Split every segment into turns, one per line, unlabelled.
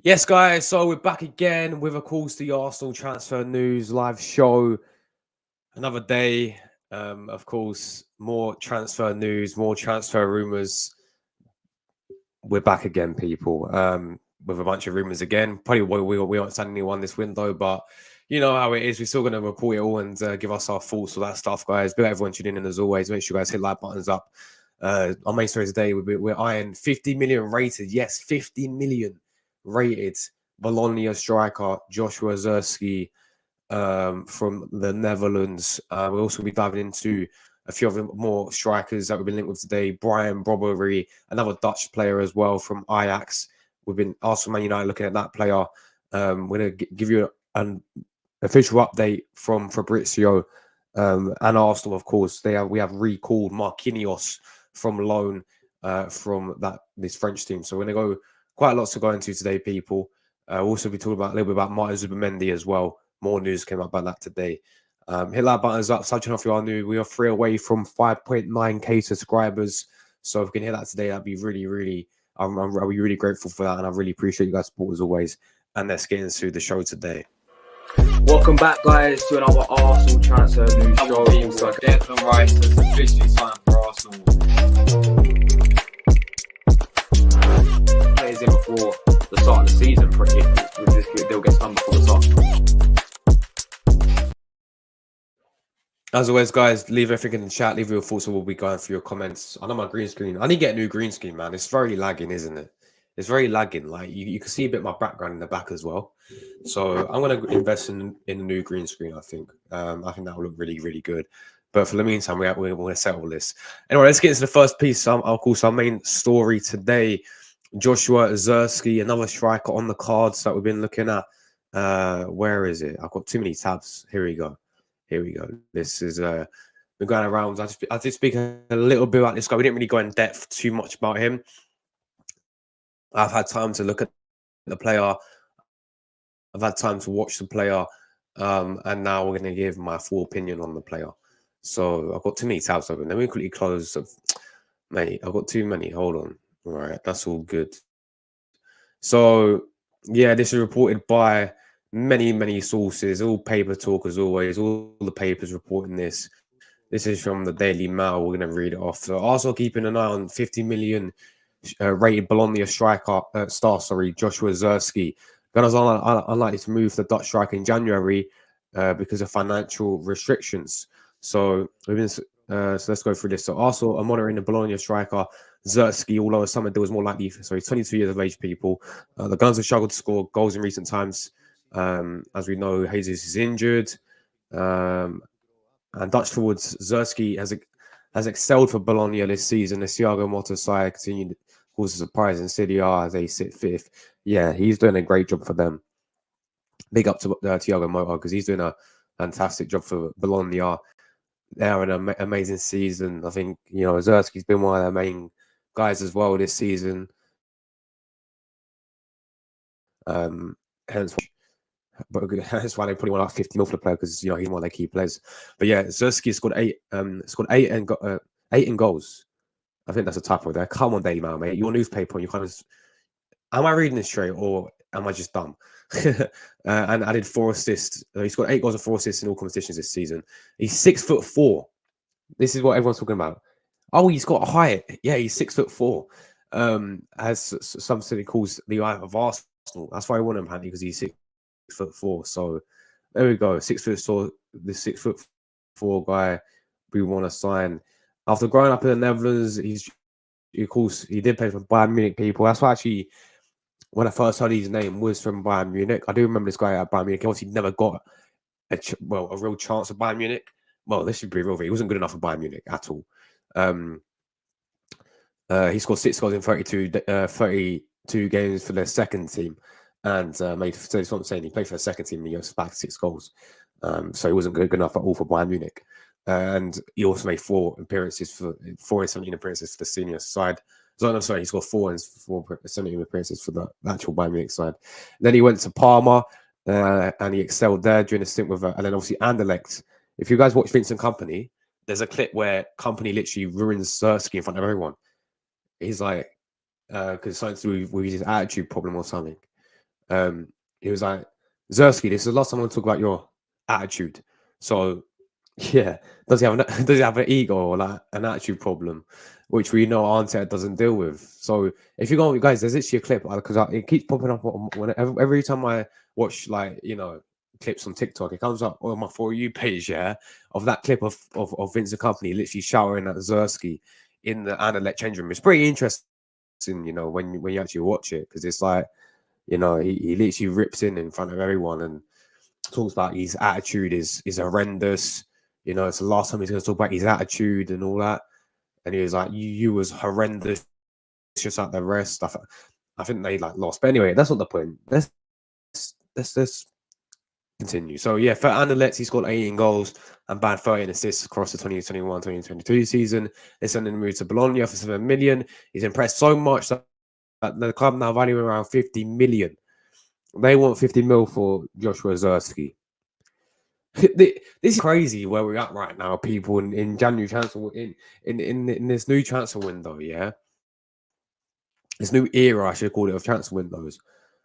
Yes, guys. So we're back again with, of course, the Arsenal transfer news live show. Another day. Of course, more transfer news, more transfer rumors. We're back again, people. With a bunch of rumors again. Probably we aren't signing anyone this window, but you know how it is. We're still going to report it all and give us our thoughts on that stuff, guys. Big everyone tuning in as always. Make sure you guys hit like buttons up. Our main story today, we're eyeing 50 million rated. Yes, 50 million rated Bologna striker Joshua Zirkzee from the Netherlands. We'll also be diving into a few other more strikers that we've been linked with today. Brian Brobbey, another Dutch player as well from Ajax. We've been Arsenal, Man United looking at that player. We're going to give you an official update from Fabrizio and Arsenal, of course. We have recalled Marquinhos from loan from this French team. So we're going to go quite a lot to go into today, people. We'll also be talking about a little bit about Martin Zubimendi as well. More news came up about that today. Hit that buttons up. Such enough, you are new. We are 3 away from 5.9k subscribers. So if we can hit that today, that'd be really, I'll be really grateful for that. And I really appreciate you guys' support as always. And let's get into the show today.
Welcome back, guys, to another Arsenal transfer news show.
Declan Rice has officially signed for Arsenal.
Players in before the start of the season, if this deal gets done before the start.
As always, guys, leave everything in the chat. Leave your thoughts, and we'll be going through your comments. I know my green screen. I need to get a new green screen, man. It's very lagging, isn't it? It's very lagging. Like you can see a bit of my background in the back as well. So I'm gonna invest in a new green screen. I think that will look really good. But for the meantime, we're going to settle this. Anyway, let's get into the first piece. Of course, our main story today: Joshua Zirkzee, another striker on the cards that we've been looking at. Where is it? I've got too many tabs. Here we go. This is been going around. I did speak a little bit about this guy. We didn't really go in depth too much about him. I've had time to look at the player. I've had time to watch the player. And now we're going to give my full opinion on the player. So I've got too many tabs open. Let me quickly close. Mate, I've got too many. Hold on. All right, that's all good. So, yeah, this is reported by many sources, all paper talk as always, all the papers reporting this. This is from the Daily Mail. We're going to read it off. So Arsenal keeping an eye on 50 million rated Bologna star, Joshua Zirkzee. Gunners are unlikely to move the Dutch striker in January because of financial restrictions. So we've been so let's go through this. So Arsenal are monitoring the Bologna striker Zirkzee, although a summer deal was more likely. So he's 22 years of age, people. The Gunners have struggled to score goals in recent times. As we know, Jesus is injured. And Dutch forwards Zirkzee has excelled for Bologna this season. The Thiago Motta side continued cause a surprise in Serie A as they sit fifth. Yeah, he's doing a great job for them. Big up to Thiago Motta because he's doing a fantastic job for Bologna. They're an amazing season. I think, you know, Zirkzee's been one of their main guys as well this season. Hence why they probably want like 50 mil for the player because, you know, he's one of their key players. But yeah, Zirkzee scored eight and got 8 in goals. I think that's a typo there. Come on, Daily Mail, mate. Your newspaper, you kind of. Am I reading this straight or am I just dumb? And added 4 assists. He scored 8 goals and 4 assists in all competitions this season. He's 6'4". This is what everyone's talking about. Oh, he's got a height. Yeah, he's 6'4". As some city calls the eye of Arsenal. That's why I want him, apparently, because he's 6'4". So there we go. 6'4". The 6'4" guy we want to sign. After growing up in the Netherlands, of course, he did play for Bayern Munich, people. That's why actually, when I first heard his name was from Bayern Munich. I do remember this guy at Bayern Munich. He obviously never got a real chance at Bayern Munich. Well, this should be real. He wasn't good enough for Bayern Munich at all. He scored 6 goals in 32 games for their second team, and made. So that's what I'm saying. He played for the second team, and he got back 6 goals. So he wasn't good enough at all for Bayern Munich. And he also made 4 appearances for 4 and 17 appearances for the senior side. So I'm sorry, he scored 4 and 17 appearances for the actual Bayern Munich side. Then he went to Parma, and he excelled there during a stint with, and then obviously Anderlecht. If you guys watch Vincent Kompany, there's a clip where Kompany literally ruins Zirkzee in front of everyone. He's like, because something to do with his attitude problem or something. He was like, Zirkzee, this is the last time I want to talk about your attitude. So yeah, does he have does he have an ego or like an attitude problem, which we know Arteta doesn't deal with? So if you go, guys, there's actually a clip because it keeps popping up every time I watch clips on TikTok. It comes up on my For You page, yeah, of that clip of Vince Company literally showering at Zirkzee in the Anderlecht change room. It's pretty interesting, when you actually watch it, because it's like, he literally rips in front of everyone and talks about his attitude is horrendous. It's the last time he's going to talk about his attitude and all that. And he was like, "You was horrendous, just like the rest." I think they lost, but anyway, that's not the point. Let's continue. So yeah, for Anderlecht, he scored 18 goals and bagged 13 assists across the 2021-2022 season. They're sending him to Bologna for 7 million. He's impressed so much that the club now value him around 50 million. They want 50 mil for Joshua Zirkzee. This is crazy where we're at right now, people, in January transfer in this new transfer window, yeah. This new era, I should call it, of transfer windows.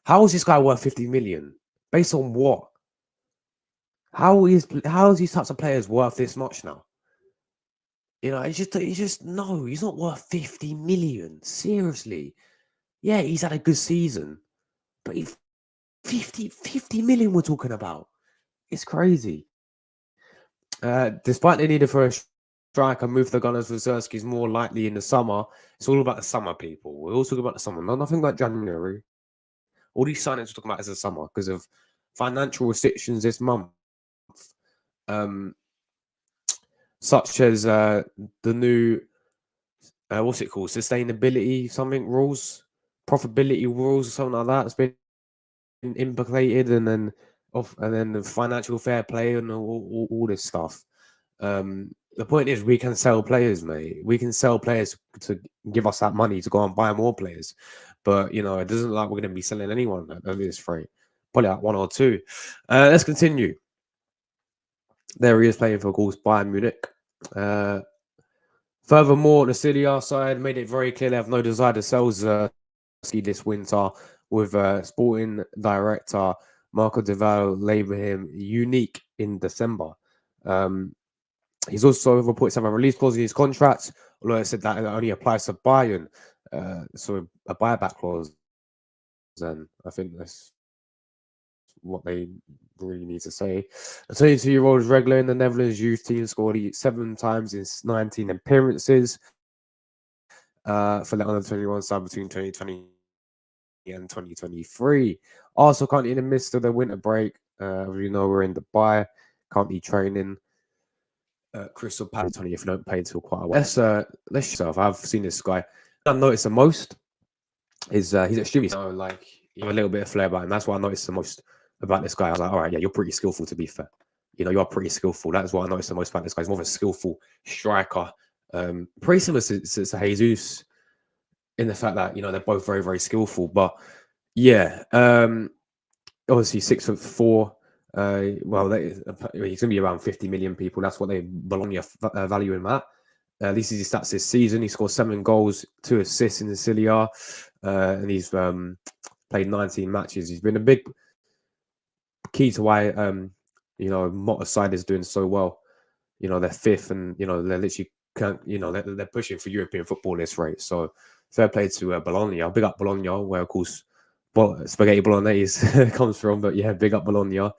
How is this guy worth 50 million? Based on what? How is these types of players worth this much now? It's just no, he's not worth 50 million. Seriously. Yeah, he's had a good season, but 50 million we're talking about. It's crazy. Despite the need for a striker, move the Gunners for Zirkzee is more likely in the summer. It's all about the summer, people. We're all talking about the summer. Nothing like January. All these signings we're talking about is the summer because of financial restrictions this month. Such as the new, what's it called? Sustainability rules, profitability rules, or something like that. It's been implicated, and then the financial fair play and all this stuff. The point is, we can sell players, mate. We can sell players to give us that money to go and buy more players. But it doesn't look like we're going to be selling anyone at this rate. Probably like one or two. Let's continue. There he is playing for, of course, Bayern Munich. Furthermore, the Serie A side made it very clear they have no desire to sell Zirkzee this winter, with sporting director Marco Deval labeling him unique in December. He's also reported to have a release clause in his contract, although it said that it only applies to Bayern, so a buyback clause. And I think that's what they really need to say. The 22-year-old is regular in the Netherlands youth team, scored 7 times in 19 appearances for the under-21 side between 2020 and 2023. Also, currently in the midst of the winter break, we're in Dubai, currently training. Crystal Palace 20 if you don't pay until quite a while. Let's yourself. I've seen this guy. I've noticed the most is he's extremely you have a little bit of flair about him. That's what I noticed the most about this guy. I was like, all right, yeah, you're pretty skillful, to be fair. You are pretty skillful. That's what I noticed the most about this guy. He's more of a skillful striker. Pretty similar to Jesus in the fact that they're both very, very skillful. But yeah, obviously 6'4". He's going to be around 50 million, people. That's what they Bologna value him at. This is his stats this season. He scored 7 goals, 2 assists in the Serie A, and he's played 19 matches. He's been a big key to why Motta's side is doing so well. They're 5th, and they're literally they're pushing for European football this rate. So fair play to Bologna. Big up Bologna, where of course spaghetti bolognese comes from, but yeah, big up Bologna.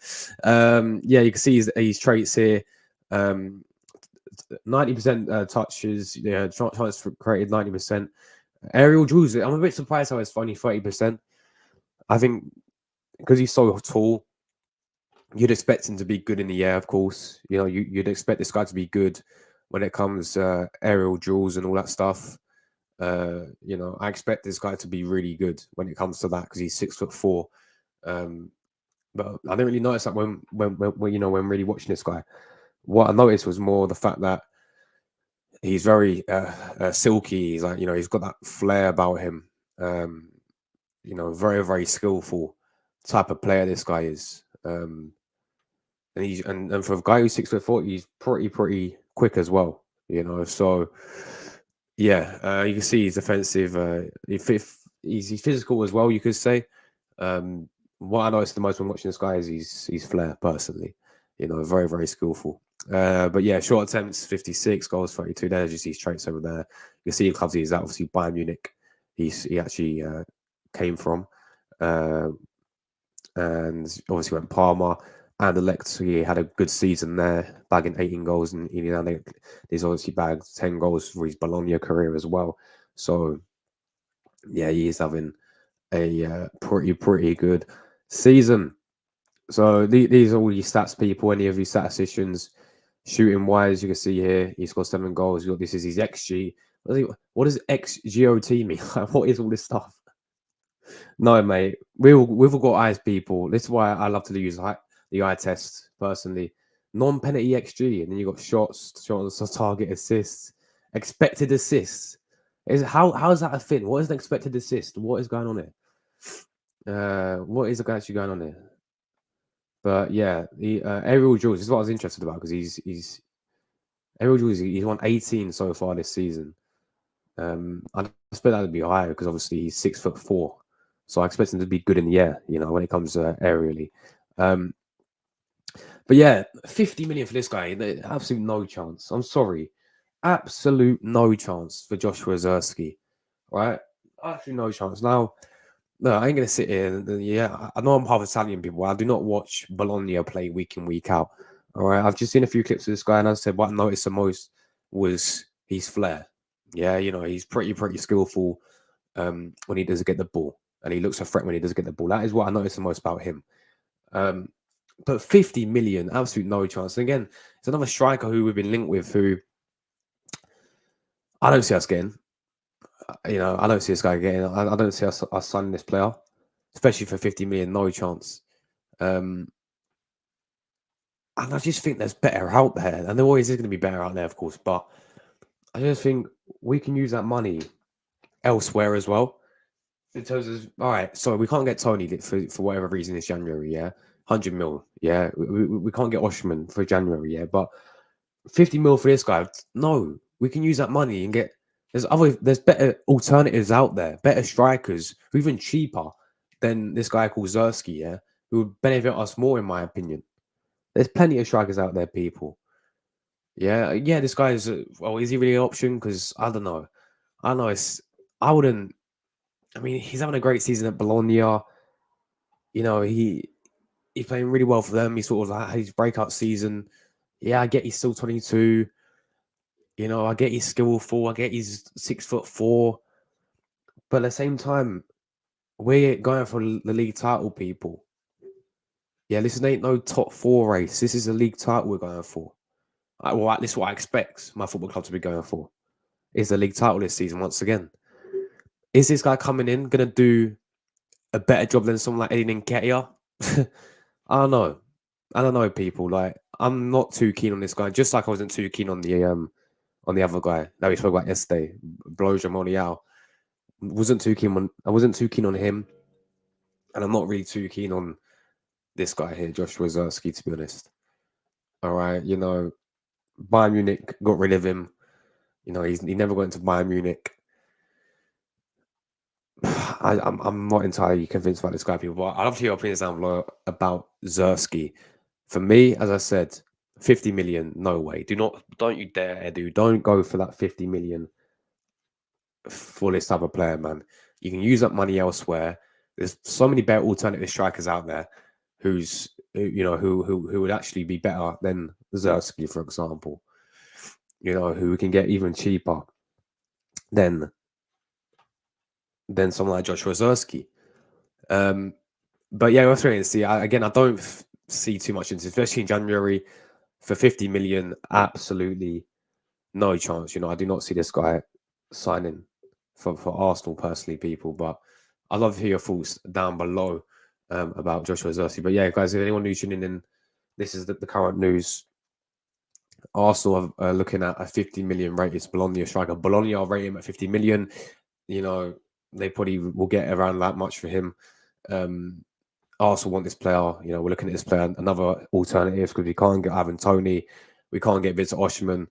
Yeah, you can see his traits here. 90% touches, chance for created 90%. Aerial duels, I'm a bit surprised how it's only 30%. I think because he's so tall, you'd expect him to be good in the air, of course. You'd expect this guy to be good when it comes to aerial duels and all that stuff. I expect this guy to be really good when it comes to that because he's 6'4". But I didn't really notice that when really watching this guy. What I noticed was more the fact that he's very silky. He's he's got that flair about him. Very, very skillful type of player this guy is. And for a guy who's 6'4", he's pretty quick as well. So yeah, you can see he's offensive. He's physical as well, you could say. what I noticed the most when watching this guy is he's flair personally. You know, very, very skillful. But yeah, short attempts, 56 goals, 32. There's just these traits over there. You can see clubs he's at, obviously Bayern Munich. He actually came from, and obviously went Parma and Elect. He had a good season there, bagging 18 goals, and he's obviously bagged 10 goals for his Bologna career as well. So yeah, he is having a pretty good season. So these are all your stats, people. Any of your statisticians, shooting wise, you can see here he scored 7 goals. This is his XG. What does XGOT mean? What is all this stuff? No, mate. We've all got eyes, people. This is why I love to use the eye test personally. Non-penalty XG, and then you got shots, target, assists, expected assists. How is that a thing? What is an expected assist? What is going on here? What is actually going on here? But yeah, the aerial duels is what I was interested about, because he's aerial duels. He's won 18 so far this season. I expect that to be higher because obviously he's 6'4", so I expect him to be good in the air. You know, when it comes to aerially. But yeah, 50 million for this guy. Absolute no chance. I'm sorry, absolute no chance for Joshua Zirkzee. Right, absolutely no chance. Now, no, I ain't gonna sit here. Yeah, I know I'm half Italian, people. I do not watch Bologna play week in, week out. All right, I've just seen a few clips of this guy, and as I said, what I noticed the most was his flair. Yeah, you know, he's pretty skillful when he does get the ball, and he looks a threat when he does get the ball. That is what I noticed the most about him. But 50 million, absolute no chance. And again, it's another striker who we've been linked with, who I don't see us getting. You know, I don't see this guy getting. I don't see us signing this player, especially for 50 million. No chance. And I just think there's better out there, and there always is going to be better out there, of course. But I just think we can use that money elsewhere as well. In terms of, all right, so we can't get Tony for whatever reason this January, yeah, 100 mil, yeah. We can't get Oshman for January, yeah, but 50 mil for this guy, no, we can use that money and get. There's better alternatives out there, better strikers, who are even cheaper than this guy called Zirkzee, yeah, who would benefit us more, in my opinion. There's plenty of strikers out there, people. Yeah, this guy is. Well, is he really an option? Because I don't know. I wouldn't. I mean, he's having a great season at Bologna. You know, he's playing really well for them. He's sort of like his breakout season. Yeah, I get he's still 22. You know, I get he's skillful. I get he's 6'4". But at the same time, we're going for the league title, people. Yeah, this ain't no top 4 race. This is a league title we're going for. Well, this is what I expect my football club to be going for. Is the league title this season once again. Is this guy coming in going to do a better job than someone like Eddie Nketiah? I don't know, people. Like, I'm not too keen on this guy. Just like I wasn't too keen on the other guy that we spoke about yesterday, Brobbey. I wasn't too keen on him, and I'm not really too keen on this guy here, Joshua Zirkzee, to be honest. All right, you know, Bayern Munich got rid of him. You know, he never went to Bayern Munich. I'm not entirely convinced about this guy, people, but I'd love to hear your opinions down below about Zirkzee. For me, as I said, 50 million, no way. Don't you dare, Edu. Don't go for that 50 million for this type of player, man. You can use that money elsewhere. There's so many better alternative strikers out there who would actually be better than Zirkzee, for example. You know, who we can get even cheaper than someone like Joshua Zirkzee. But yeah, we're waiting to see. I don't see too much into, especially in January, for 50 million. Absolutely no chance. You know, I do not see this guy signing for Arsenal personally, people. But I'd love to hear your thoughts down below about Joshua Zirkzee. But yeah, guys, if anyone who's tuning in, this is the current news. Arsenal are looking at a 50 million rated Bologna striker. Bologna are rating him at 50 million. You know, they probably will get around that much for him. Arsenal want this player. You know, we're looking at this player. Another alternative, because we can't get Ivan Toney, we can't get Victor Osimhen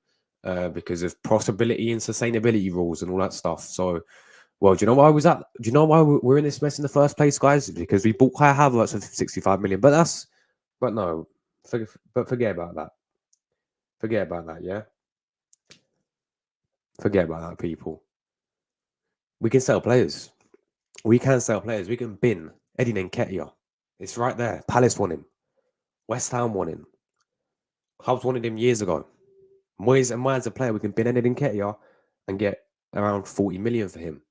because of profitability and sustainability rules and all that stuff. So Well, do you know why do you know why we're in this mess in the first place, guys? Because we bought Kai Havertz for 65 million. But no, forget about that. Forget about that, yeah? Forget about that, people. We can sell players. We can sell players. We can bin Eddie Nketiah. It's right there. Palace want him. West Ham want him. Clubs wanted him years ago. Moyes and Mine's a player. We can bin Eddie Nketiah and get around 40 million for him.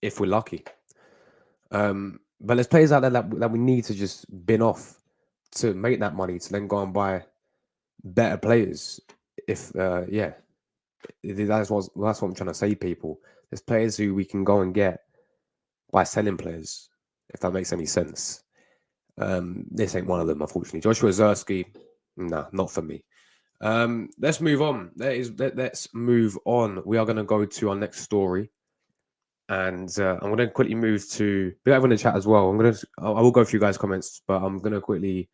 If we're lucky. But there's players out there that we need to just bin off to make that money to then go and buy better players. If yeah, that's what I'm trying to say, people. There's players who we can go and get by selling players, if that makes any sense. This ain't one of them, unfortunately. Joshua Zirkzee, nah, not for me. Let's move on. Let's move on. We are going to go to our next story. And I'm going to quickly move to big up in the chat as well. I will go through you guys' comments, but I'm going to quickly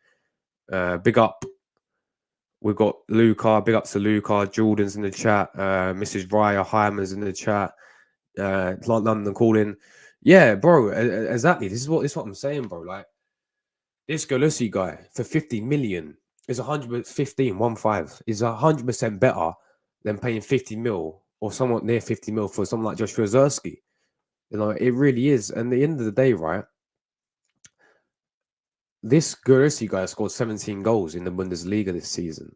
big up. We've got Luca, big up to Luca. Jordan's in the chat. Mrs. Raya Hyman's in the chat. London calling. Yeah, bro, exactly. This is what I'm saying, bro. Like, this Galussi guy for 50 million is 115 is 100% better than paying 50 mil or somewhat near 50 mil for someone like Joshua Zirkzee. You know, it really is. And at the end of the day, right, this Galussi guy scored 17 goals in the Bundesliga this season.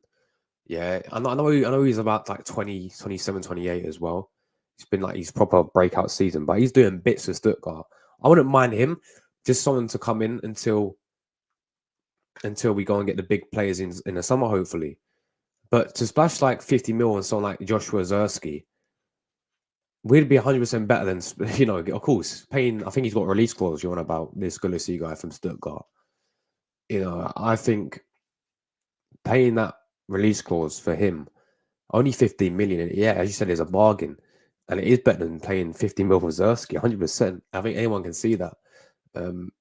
Yeah, I know he's about like 20, 27, 28 as well. It's been like his proper breakout season, but he's doing bits for Stuttgart. I wouldn't mind him, just someone to come in until we go and get the big players in the summer, hopefully. But to splash like 50 mil on someone like Joshua Zirkzee, we'd be 100% better than, you know, of course, paying, I think he's got a release clause, you're on about this Galussi guy from Stuttgart. You know, I think paying that release clause for him, only 15 million, yeah, as you said, is a bargain. And it is better than paying 50 mil for Zirkzee, 100%. I think anyone can see that. And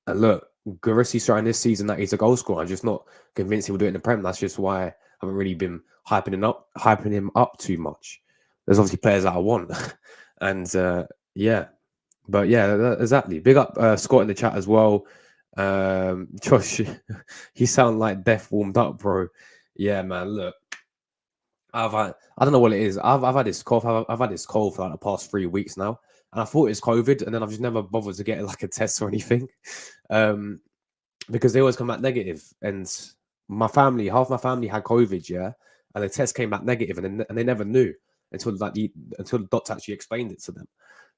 look, Galussi starting this season that he's a goal scorer. I'm just not convinced he'll do it in the Prem. That's just why I haven't really been hyping him up too much. There's obviously players that I want. And yeah. But yeah, exactly. Big up Scott in the chat as well. Josh, you sound like death warmed up, bro. Yeah, man. Look, I don't know what it is. I've had this cough. I've had this cold for like the past 3 weeks now, and I thought it's COVID, and then I've just never bothered to get like a test or anything, because they always come back negative. And half my family had COVID, yeah, and the test came back negative, and they never knew until the doctor actually explained it to them.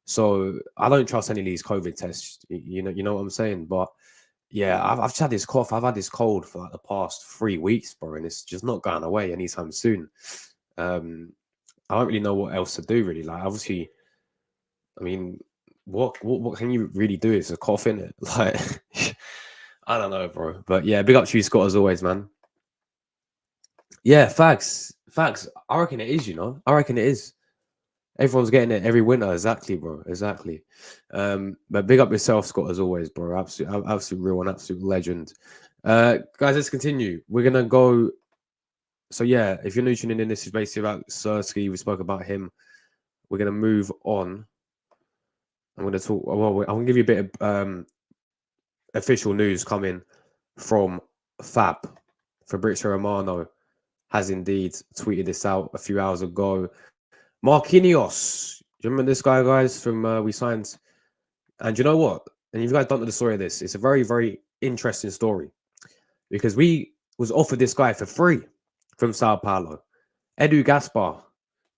So I don't trust any of these COVID tests. You know what I'm saying? But yeah, I've just had this cough. I've had this cold for like the past 3 weeks, bro, and it's just not going away anytime soon. I don't really know what else to do, really. Like, obviously, I mean, what can you really do? It's a cough, innit? Like, I don't know, bro. But yeah, big up to you, Scott, as always, man. Yeah, facts. I reckon it is, you know. I reckon it is. Everyone's getting it every winter. Exactly, bro. Exactly. But big up yourself, Scott, as always, bro. Absolute real and absolute legend. Guys, let's continue. We're gonna go. So yeah, if you're new tuning in, this is basically about Zirkzee. We spoke about him. We're gonna move on. I'm gonna talk. Well, I'm gonna give you a bit of official news coming from Fab. Fabrizio Romano has indeed tweeted this out a few hours ago. Marquinhos, do you remember this guy, guys? From we signed, and you know what? And you guys don't know the story of this. It's a very, very interesting story because we was offered this guy for free from Sao Paulo. Edu Gaspar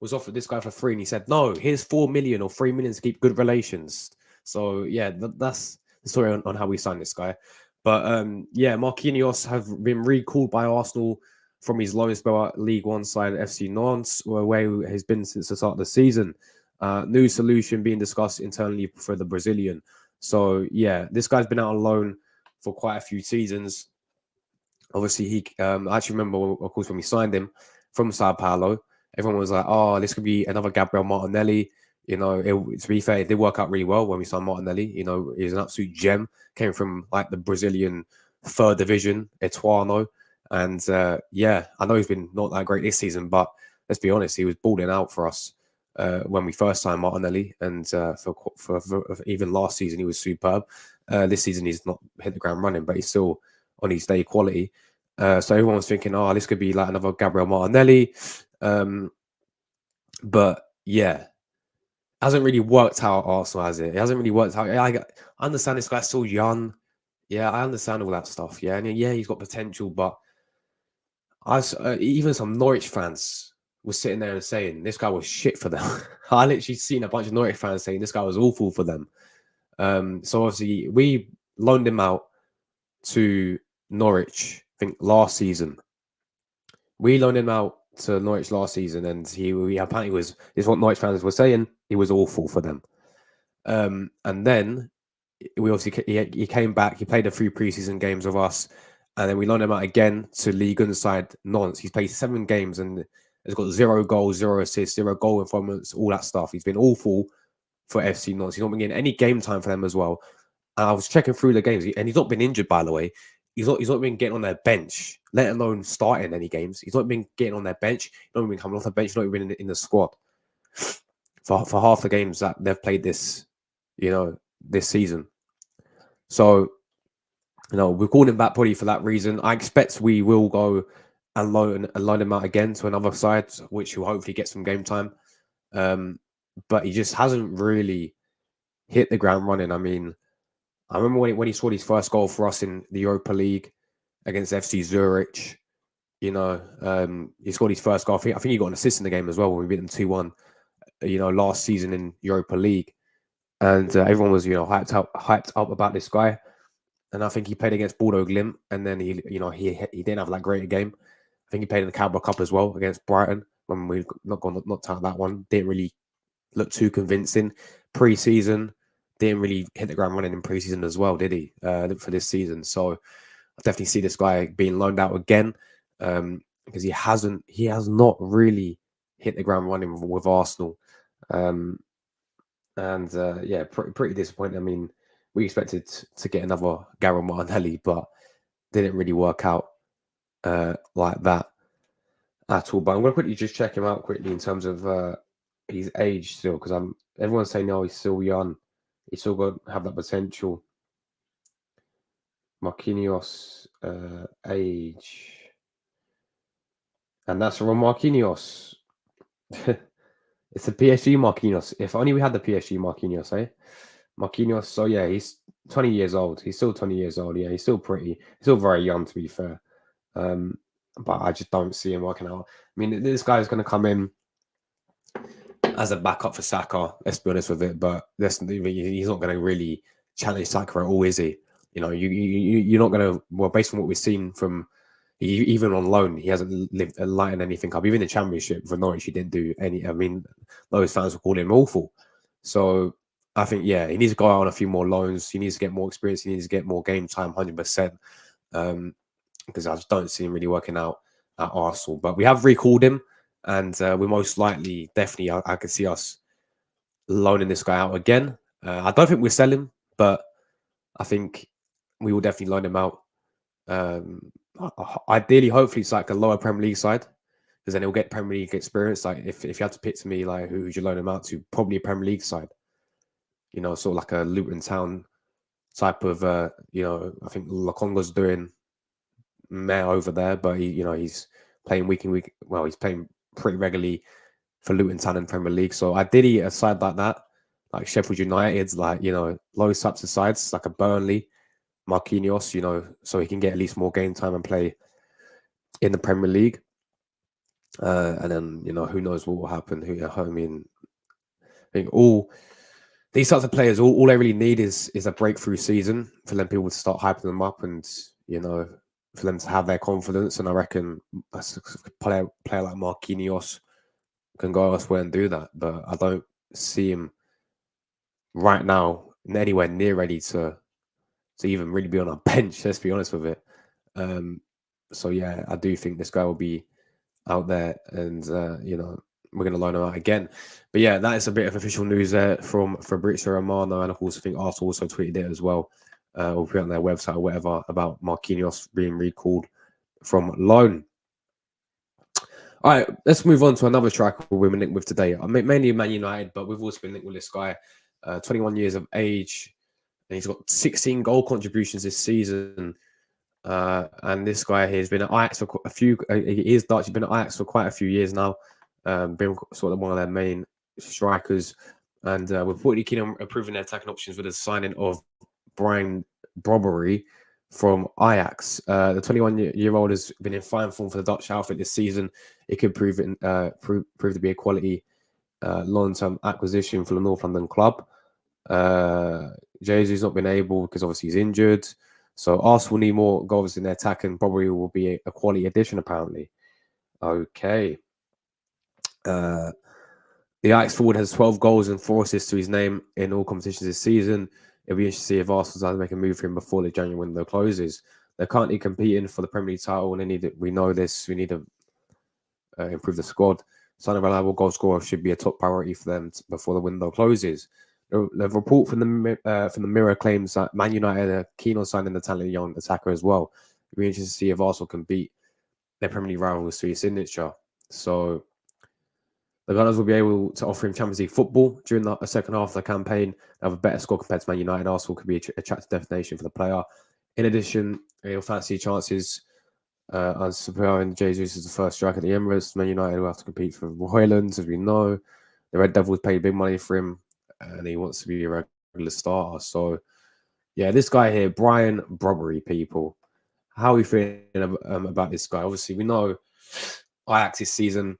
was offered this guy for free, and he said, "No, here's 4 million or 3 million to keep good relations." So yeah, that's the story on how we signed this guy. But yeah, Marquinhos have been recalled by Arsenal from his loan spell at League One side FC Nantes, where he has been since the start of the season. New solution being discussed internally for the Brazilian. So yeah, this guy's been out on loan for quite a few seasons. Obviously, he I actually remember, of course, when we signed him from Sao Paulo, everyone was like, "Oh, this could be another Gabriel Martinelli." You know, to be fair, it did work out really well when we signed Martinelli. You know, he's an absolute gem. Came from like the Brazilian third division, Ituano. And yeah, I know he's been not that great this season, but let's be honest, he was balling out for us when we first signed Martinelli, and for even last season he was superb. This season he's not hit the ground running, but he's still on his day quality. So everyone was thinking, oh, this could be like another Gabriel Martinelli. But yeah, hasn't really worked out at Arsenal, has it? It hasn't really worked out. I understand this guy's still young. Yeah, I understand all that stuff. Yeah, and yeah, he's got potential, but even some Norwich fans were sitting there and saying this guy was shit for them. I literally seen a bunch of Norwich fans saying this guy was awful for them. So obviously we loaned him out to Norwich, I think last season. We loaned him out to Norwich last season, and he apparently is what Norwich fans were saying. He was awful for them. And then we obviously he came back. He played a few preseason games with us, and then we loaned him out again to Ligue 1 side Nantes. He's played 7 games and has got 0 goals, 0 assists, 0 goal involvements, all that stuff. He's been awful for FC Nantes. He's not been getting any game time for them as well. And I was checking through the games, and he's not been injured, by the way. He's not been getting on their bench, let alone starting any games. He's not been getting on their bench. He's not been coming off the bench. He's not even in the squad for half the games that they've played this season. So, we're calling him back probably for that reason. I expect we will go and loan him out again to another side, which will hopefully get some game time. But he just hasn't really hit the ground running. I mean, I remember when he scored his first goal for us in the Europa League against FC Zurich. He scored his first goal. I think he got an assist in the game as well when we beat them 2-1. Last season in Europa League, and everyone was hyped up about this guy. And I think he played against Bordeaux Glimt, and then he didn't have that great a game. I think he played in the Carabao Cup as well against Brighton when we knocked out that one. Didn't really look too convincing. Pre-season, didn't really hit the ground running in pre-season as well, did he? For this season, so I definitely see this guy being loaned out again because he has not really hit the ground running with Arsenal, pretty disappointing. I mean, we expected to get another Gabriel Martinelli, but didn't really work out like that at all. But I'm going to quickly just check him out quickly in terms of his age still, because everyone's saying, no, he's still young. He's still got to have that potential. Marquinhos age. And that's from Marquinhos. It's the PSG Marquinhos. If only we had the PSG Marquinhos, eh? Marquinhos. So yeah, he's 20 years old. He's still 20 years old. Yeah, he's still pretty. He's still very young, to be fair. But I just don't see him working out. I mean, this guy is going to come in as a backup for Saka. Let's be honest with it. But he's not going to really challenge Saka at all, is he? You're not going to. Well, based on what we've seen from. Even on loan, he hasn't lightened anything up. Even the Championship for Norwich, he didn't do any. I mean, those fans were calling him awful. So I think, yeah, he needs to go out on a few more loans. He needs to get more experience. He needs to get more game time, 100%. Because I just don't see him really working out at Arsenal. But we have recalled him, and we're most likely, definitely, I can see us loaning this guy out again. I don't think we'll sell him, but I think we will definitely loan him out. Ideally, hopefully, it's like a lower Premier League side, because then he'll get Premier League experience. Like if you had to pick to me, like who would you loan him out to? Probably a Premier League side. Sort of like a Luton Town type of. I think Lokonga's doing meh over there, but he's playing week in week. Well, he's playing pretty regularly for Luton Town in Premier League. So ideally, a side like that, like Sheffield United's, like low types of sides, like a Burnley. Marquinhos, so he can get at least more game time and play in the Premier League. And then, who knows what will happen. I think all these types of players, all they really need is a breakthrough season for them people to start hyping them up and, for them to have their confidence. And I reckon a player like Marquinhos can go elsewhere and do that. But I don't see him right now anywhere near ready to even really be on our bench, let's be honest with it. So yeah, I do think this guy will be out there, and we're going to loan him out again. But yeah, that is a bit of official news there from Fabrizio Romano, and of course I think Arsenal also tweeted it as well, or put it on their website or whatever, about Marquinhos being recalled from loan. All right, let's move on to another striker we've been linked with today. I mean, mainly Man United, but we've also been linked with this guy, 21 years of age, and he's got 16 goal contributions this season. And this guy here has been at Ajax for a few. He is Dutch. He's been at Ajax for quite a few years now. Been sort of one of their main strikers, and we're pretty keen on improving their attacking options with the signing of Brian Brobbey from Ajax. The 21-year-old has been in fine form for the Dutch outfit this season. It could prove to be a quality long-term acquisition for the North London club. Jesus not been able because obviously he's injured. So Arsenal need more goals in their attack, and probably will be a quality addition apparently. Okay. The Ajax forward has 12 goals and 4 assists to his name in all competitions this season. It'll be interesting to see if Arsenal decide to make a move for him before the January window closes. They're currently competing for the Premier League title, and we know this. We need to improve the squad. Signing a reliable goal scorer should be a top priority for them before the window closes. The report from the Mirror claims that Man United are keen on signing the talented young attacker as well. It'll be interesting to see if Arsenal can beat their Premier League rivals to his signature. So the Gunners will be able to offer him Champions League football during the second half of the campaign. They have a better score compared to Man United. Arsenal could be an attractive destination for the player. In addition, he'll fancy chances as supplying Jesus as the first striker at the Emirates. Man United will have to compete for Roylands, as we know. The Red Devils paid big money for him, and he wants to be a regular starter. So, yeah, this guy here, Brian Brobbey, people. How are we feeling about this guy? Obviously, we know Ajax this season,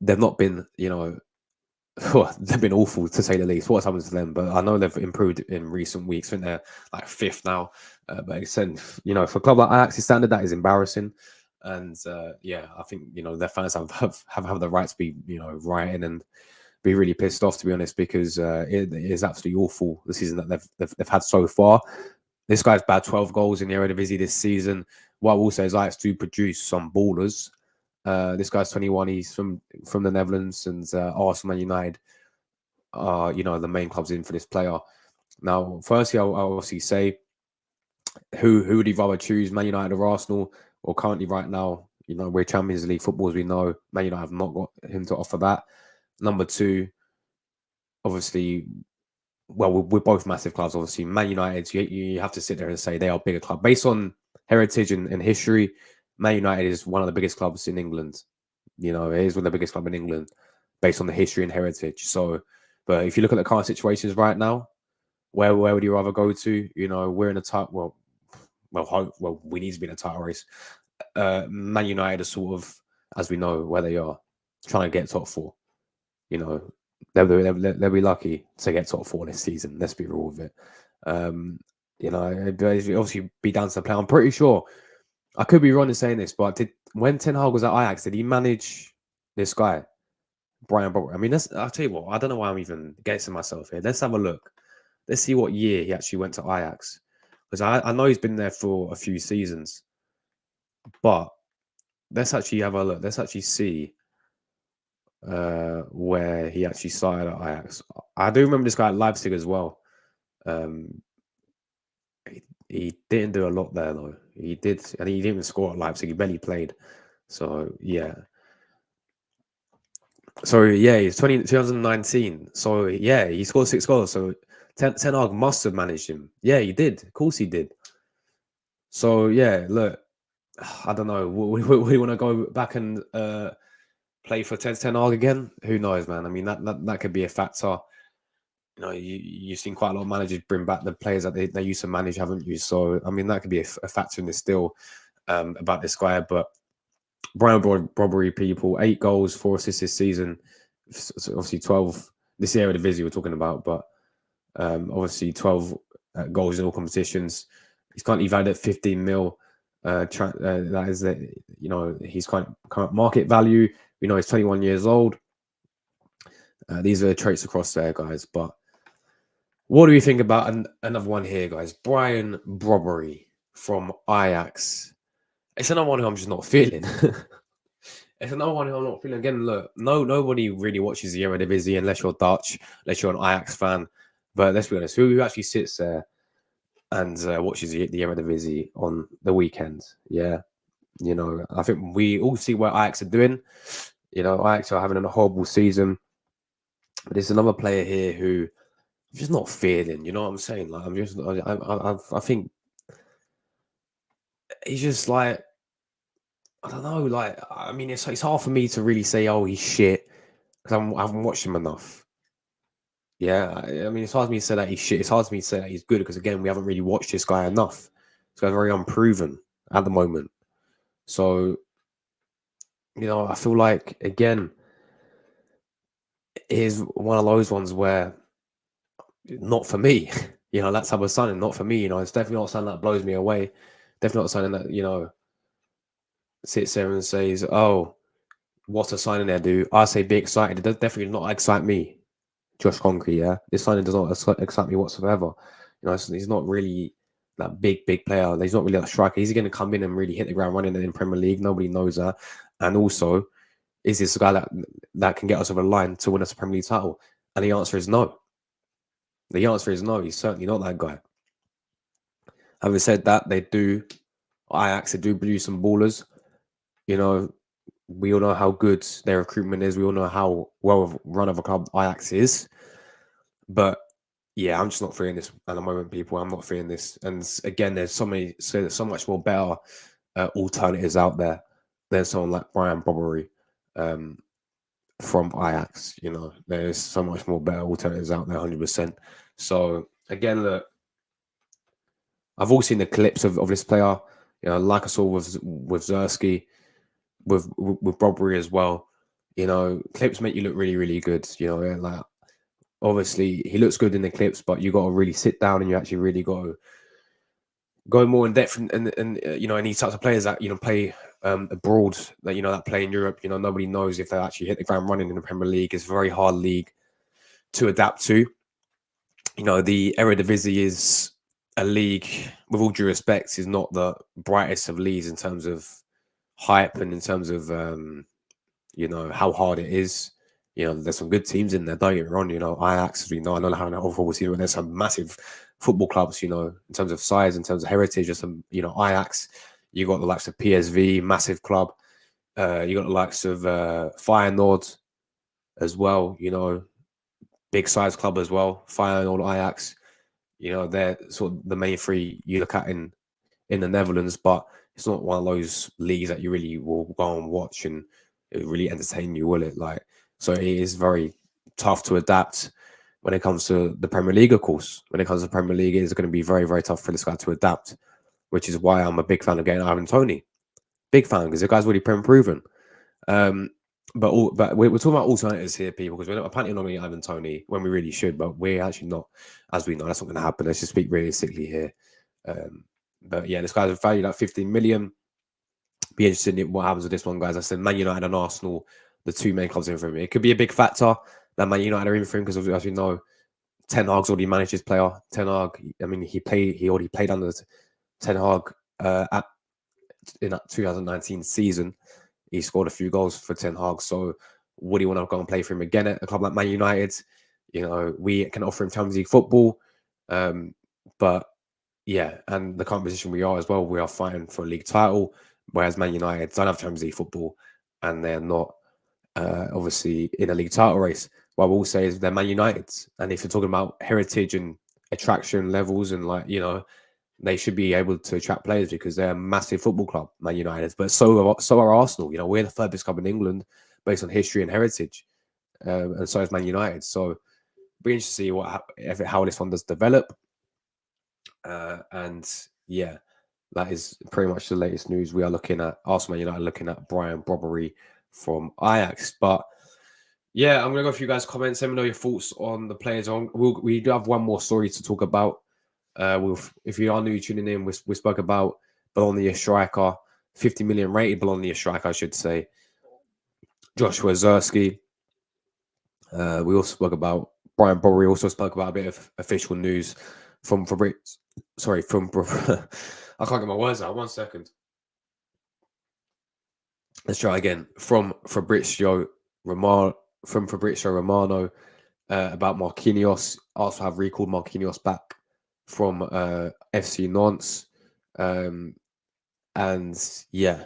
they've not been, they've been awful to say the least. What's happened to them? But I know they've improved in recent weeks. I think they're like 5th now. But except, for a club like Ajax's standard, that is embarrassing. And I think their fans have the right to be rioting and be really pissed off, to be honest, because it is absolutely awful the season that they've had so far. This guy's bad 12 goals in the Eredivisie this season. What I will say is Ajax do produce some ballers. This guy's 21. He's from the Netherlands, and Arsenal, Man United are the main clubs in for this player. Now, firstly, I'll obviously say who would he rather choose, Man United or Arsenal? Or currently, right now, we're Champions League football, as we know. Man United have not got him to offer that. Number 2, obviously, well, we're both massive clubs. Obviously, Man United, you have to sit there and say they are a bigger club based on heritage and history. Man United is one of the biggest clubs in England. It is one of the biggest clubs in England based on the history and heritage. So, but if you look at the current situations right now, where would you rather go to? We're in a title. Well, we need to be in a title race. Man United are sort of, as we know, where they are, trying to get top 4. They'll be lucky to get top 4 this season. Let's be real with it. It'll obviously be down to the player. I'm pretty sure. I could be wrong in saying this, but when Ten Hag was at Ajax, did he manage this guy, Brian Brobbey? I mean, I'll tell you what, I don't know why I'm even guessing myself here. Let's have a look. Let's see what year he actually went to Ajax. Because I know he's been there for a few seasons. But let's actually have a look. Let's actually see where he actually started at Ajax. I do remember this guy at Leipzig as well. He didn't do a lot there, though. He did, and he didn't even score at Leipzig. He barely played. So, yeah. So, yeah, he's 2019. So, yeah, he scored 6 goals. So, Ten Hag must have managed him. Yeah, he did. Of course he did. So, yeah, look, I don't know. We want to go back and play for Ten Hag again? Who knows, man? I mean, that could be a factor. You've seen quite a lot of managers bring back the players that they used to manage, haven't you? So, I mean, that could be a factor in this still about this guy. But Brian Brobbey, people, 8 goals, 4 assists this season. So obviously, 12 this year of the Eredivisie we're talking about, but obviously 12 goals in all competitions. He's currently valued at 15 mil. That is his current market value. We know he's 21 years old. These are the traits across there, guys. But what do we think about another one here, guys? Brian Brobbey from Ajax. It's another one who I'm just not feeling. It's another one who I'm not feeling. Again, look, nobody really watches the Eredivisie unless you're Dutch, unless you're an Ajax fan. But let's be honest, who actually sits there and watches the Eredivisie on the weekend? Yeah. You know, I think we all see what Ajax are doing. You know, Ajax are having a horrible season, but there's another player here who I'm just not feeling. You know what I'm saying? Like I think he's just like, I don't know. Like, I mean, it's hard for me to really say, oh, he's shit, because I haven't watched him enough. Yeah, I mean, it's hard for me to say that he's shit. It's hard for me to say that he's good because, again, we haven't really watched this guy enough. This guy's very unproven at the moment. So, you know, I feel like, again, it is one of those ones where not for me. You know, that type of signing, not for me. You know, it's definitely not something that blows me away. Definitely not something that, you know, sits there and says, oh, what's a signing there, do? I say be excited. It does definitely not excite me. Josh Concrete, yeah. This signing does not excite me whatsoever. You know, he's not really that big player. He's not really a striker. He's going to come in and really hit the ground running in the Premier League. Nobody knows that. And also, is this a guy that can get us over the line to win us a Premier League title? And the answer is no. The answer is no. He's certainly not that guy. Having said that, Ajax do produce some ballers. You know, we all know how good their recruitment is. We all know how well run of a club Ajax is. But yeah, I'm just not feeling this at the moment, people. I'm not feeling this. And again, there's so much more better alternatives out there than someone like Brian Brobbey from Ajax. You know, there's so much more better alternatives out there, 100%. So again, look, I've all seen the clips of this player. You know, like I saw with Zirkzee, with Brobbey as well. You know, clips make you look really, really good. You know, like obviously he looks good in the clips, but you got to really sit down and you actually really got to go more in depth and you know, any types of players that, you know, play abroad, that, you know, that play in Europe. You know, nobody knows if they actually hit the ground running in the Premier League. It's a very hard league to adapt to. You know, the Eredivisie is a league, with all due respect, is not the brightest of leagues in terms of hype and in terms of you know, how hard it is. You know, there's some good teams in there, don't get me wrong. You know, Ajax, you know, I don't know how an overall team, but there's some massive football clubs, you know, in terms of size, in terms of heritage, or some, you know, Ajax. You got the likes of PSV, massive club. You got the likes of Feyenoord as well, you know, big size club as well. Feyenoord, Ajax, you know, they're sort of the main three you look at in the Netherlands, but it's not one of those leagues that you really will go and watch and it really entertain you, will it? Like, so it is very tough to adapt when it comes to the Premier League, of course. When it comes to the Premier League, it is going to be very, very tough for this guy to adapt, which is why I'm a big fan of getting Ivan Toney. Big fan, because the guy's really proven. But we're talking about alternatives here, people, because we're not apparently not going to Ivan Toney when we really should, but we're actually not, as we know, that's not going to happen. Let's just speak realistically here. But yeah, this guy's valued at 15 million. Be interested in what happens with this one, guys. I said Man United and Arsenal, the two main clubs in for him. It could be a big factor that Man United are in for him because, as we know, Ten Hag's already managed his player. Ten Hag, I mean, he already played under Ten Hag in that 2019 season. He scored a few goals for Ten Hag. So would he want to go and play for him again at a club like Man United? You know, we can offer him Champions League football, but yeah, and the current position we are as well, we are fighting for a league title, whereas Man United don't have Champions League football and they're not obviously in a league title race. What I will say is they're Man United, and if you're talking about heritage and attraction levels and, like, you know, they should be able to attract players because they're a massive football club, Man United. But so are Arsenal. You know, we're the third biggest club in England based on history and heritage, and so is Man United. So be interested to see how this one does develop. And yeah, that is pretty much the latest news. We are looking at Arsenal, Man United, looking at Brian Brobbey from Ajax. But yeah, I'm gonna go through you guys' comments. Let me know your thoughts on the players. We do have one more story to talk about. If you are new tuning in, we spoke about Bologna striker, 50 million rated Bologna striker, I should say, Joshua Zirkzee. We also spoke about Brian Brobbey. Also spoke about a bit of official news from Fabrizio. Sorry, from I can't get my words out. 1 second. Let's try again. From Fabrizio Romano about Marquinhos. Also have recalled Marquinhos back from FC Nantes. And yeah,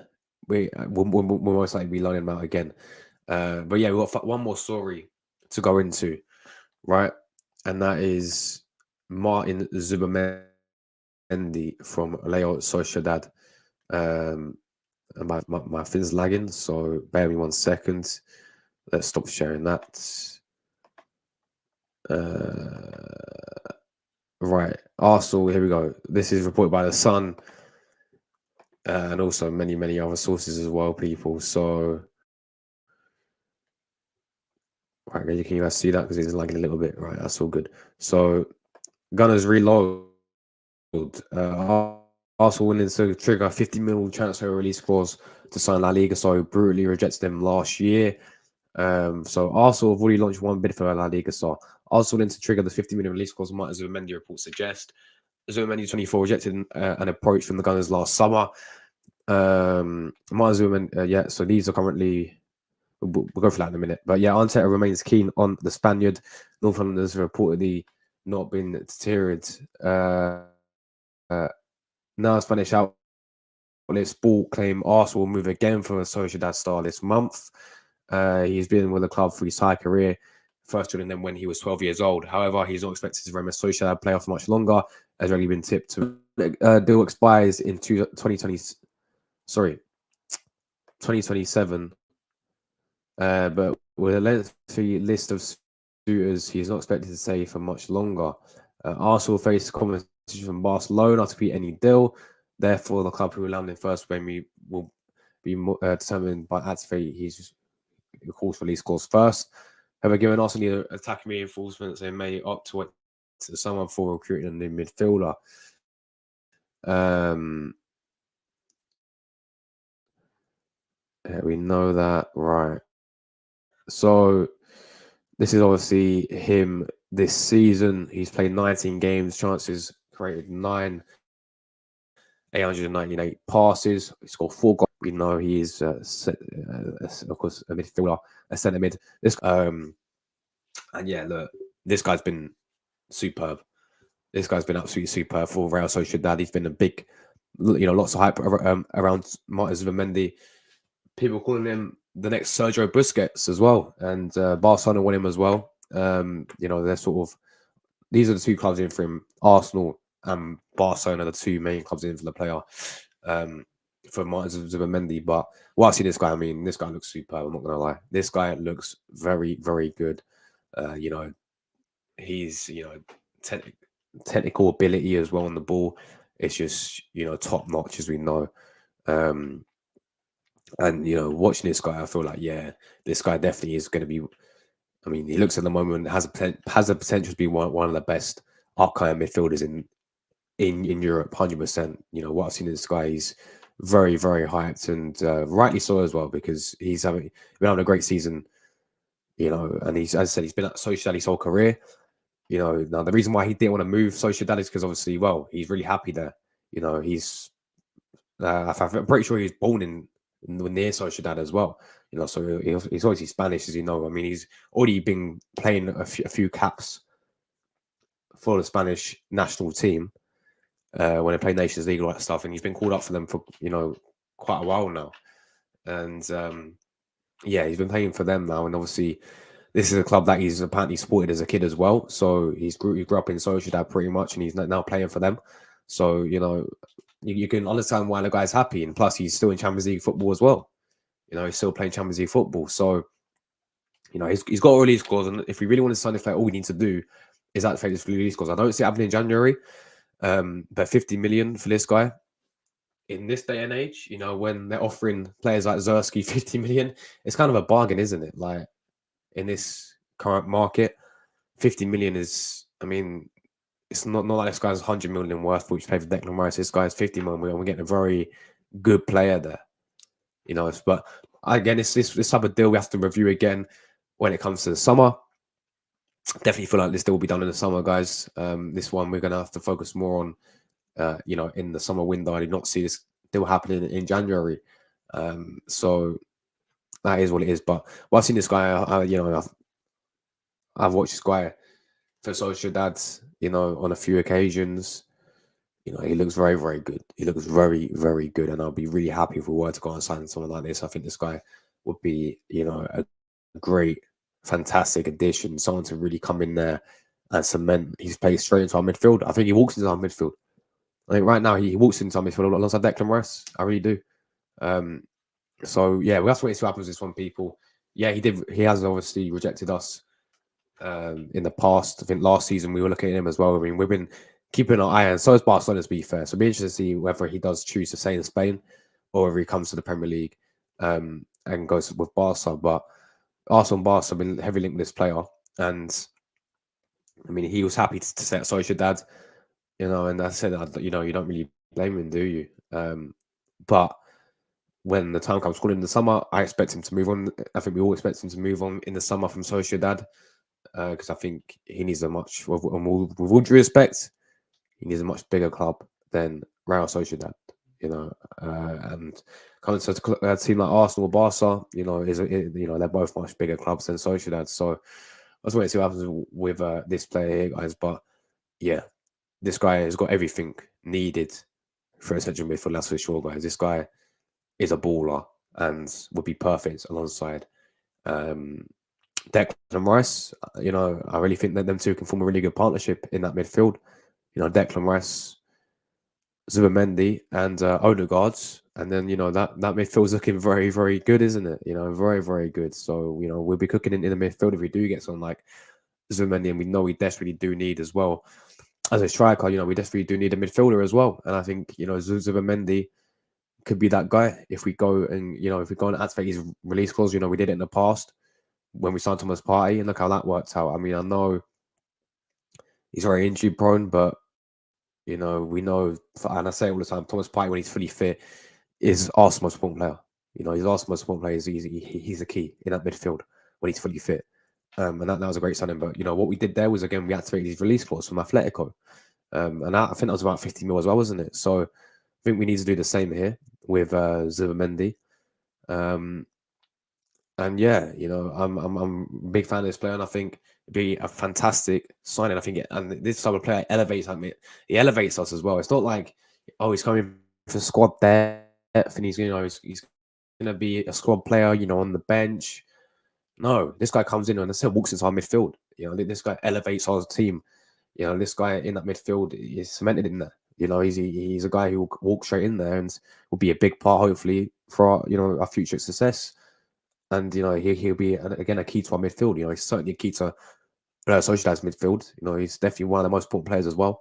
we'll most likely be loaning him out again. But yeah, we've got one more story to go into, right? And that is Martin Zubimendi from Real Sociedad. And my thing's lagging, so bear me 1 second. Let's stop sharing that. Right, Arsenal, here we go. This is reported by The Sun and also many other sources as well, people. So, right, can you guys see that? Because it's lagging a little bit. Right, that's all good. So, Gunners reload. Arsenal willing to trigger 50 mil transfer release clause to sign La Liga, so brutally rejects them last year. So Arsenal have already launched one bid for La Liga, so Arsenal willing to trigger the 50 million release clause. Martin Zubimendi report suggest. Zubimendi 24 rejected an approach from the Gunners last summer. Martin Zubimendi, yeah. So these are currently. We'll go for that in a minute, but yeah, Arteta remains keen on the Spaniard. North Londoners have reportedly not been deterred. Now Spanish outlet Sport claim Arsenal will move again for a Sociedad star this month. He's been with the club for his entire career, first joining them when he was 12 years old. However, he's not expected to remain a Sociedad player for much longer, has already been tipped to deal expires in 2027. But with a lengthy list of suitors, he's not expected to stay for much longer. Arsenal face competition from Barcelona to beat any deal. Therefore, the club who will land in first will be determined by activate his calls for release clause first. However, given Arsenal need attacking reinforcements, they may opt to wait to someone for recruiting a new midfielder. We know that, right? So this is obviously him this season. He's played 19 games, chances created 9, 898 passes. He scored 4 goals. We know he is, of course, a midfielder, a centre mid. And yeah, look, this guy's been superb. This guy's been absolutely superb for Real Sociedad. He's been a big, lots of hype around Martin Zubimendi. People calling him the next Sergio Busquets as well, and Barcelona want him as well. They're sort of, these are the two clubs in for him. Arsenal and Barcelona are the two main clubs in for the player, for Martin Zubimendi. But what I've seen this guy, I mean, this guy looks superb. I'm not gonna lie, this guy looks very good. He's technical ability as well on the ball. It's just top notch, as we know. And watching this guy, I feel like, yeah, this guy definitely is going to be. I mean, he looks at the moment has the potential to be one of the best upcoming midfielders in Europe, 100%. What I've seen in this guy, he's very hyped, and rightly so as well, because he's been having a great season. And he's, as I said, he's been at Sociedad his whole career. Now the reason why he didn't want to move Sociedad is because obviously, well, he's really happy there. He's I'm pretty sure he was born near Sociedad as well. So he's obviously Spanish, as you know. I mean, he's already been playing a few caps for the Spanish national team when they play Nations League and all that stuff, and he's been called up for them for quite a while now. And yeah, he's been playing for them now, and obviously this is a club that he's apparently supported as a kid as well. So he grew up in Sociedad pretty much, and he's now playing for them. So you can understand why the guy's happy, and plus he's still in Champions League football as well. He's still playing Champions League football, so he's got a release clause, and if we really want to sign this player, all we need to do is activate this release clause. I don't see it happening in January, but 50 million for this guy in this day and age, when they're offering players like Zirkzee 50 million, it's kind of a bargain, isn't it? Like in this current market, 50 million is, I mean, it's not like this guy's 100 million worth, which paid for Declan Rice. This guy's 50 million. We're getting a very good player there. But again, it's this type of deal we have to review again when it comes to the summer. Definitely feel like this deal will be done in the summer, guys. This one we're going to have to focus more on, in the summer window. I did not see this deal happening in January. So that is what it is. But I've seen this guy, I've watched this guy for Sociedad, on a few occasions. You know, he looks very, very good. He looks very, very good, and I'll be really happy if we were to go and sign someone like this. I think this guy would be, you know, a great, fantastic addition. Someone to really come in there and cement his place straight into our midfield. I think he walks into our midfield. I think right now he walks into our midfield alongside Declan Rice. I really do. So yeah, we have to wait to see what happens with this one, people. Yeah, he has obviously rejected us in the past. I think last season we were looking at him as well. I mean, we've been keeping our eye on. So is Barcelona, to be fair. So it'll be interesting to see whether he does choose to stay in Spain or whether he comes to the Premier League and goes with Barca. But Arsenal and Barca have been heavily linked with this player, and I mean, he was happy to stay at Sociedad, you know. And I said, you know, you don't really blame him, do you? But when the time comes, calling in the summer, I expect him to move on. I think we all expect him to move on in the summer from Sociedad because I think he needs a much, with all due respect, he needs a much bigger club than Real Sociedad, you know. And coming to a team like Arsenal or Barca, you know, you know, they're both much bigger clubs than Sociedad. So I was waiting to see what happens with this player here, guys. But yeah, this guy has got everything needed for a central midfield. That's for sure, guys. This guy is a baller and would be perfect alongside Declan Rice. You know, I really think that them two can form a really good partnership in that midfield. You know, Declan Rice, Zubimendi, and Odegaard, and then you know that midfield's looking very, very good, isn't it? You know, very, very good. So you know, we'll be cooking in the midfield if we do get someone like Zubimendi, and we know we desperately do need as well as a striker. You know, we desperately do need a midfielder as well, and I think you know Zubimendi could be that guy if we go and you know if we go and activate his release clause. You know, we did it in the past when we signed Thomas Partey, and look how that worked out. I mean, I know he's very injury prone, but you know, we know, and I say it all the time, Thomas Partey, when he's fully fit, is Arsenal's most important player. You know, he's Arsenal's most important player. He's the key in that midfield when he's fully fit. And that was a great signing. But, you know, what we did there was, again, we activated his release clause from Atletico. And I think that was about 50 mil as well, wasn't it? So I think we need to do the same here with Zubimendi. And yeah, you know, I'm a big fan of this player, and I think it'd be a fantastic signing. I think, and this type of player elevates. I mean, he elevates us as well. It's not like, oh, he's coming for squad depth, and he's he's gonna be a squad player, you know, on the bench. No, this guy comes in and walks into our midfield. You know, this guy elevates our team. You know, this guy in that midfield is cemented in there. You know, he's a guy who will walk straight in there and will be a big part, hopefully, for our, you know, our future success. And, you know, he'll be, again, a key to our midfield. You know, he's certainly a key to Sociedad's midfield. You know, he's definitely one of the most important players as well.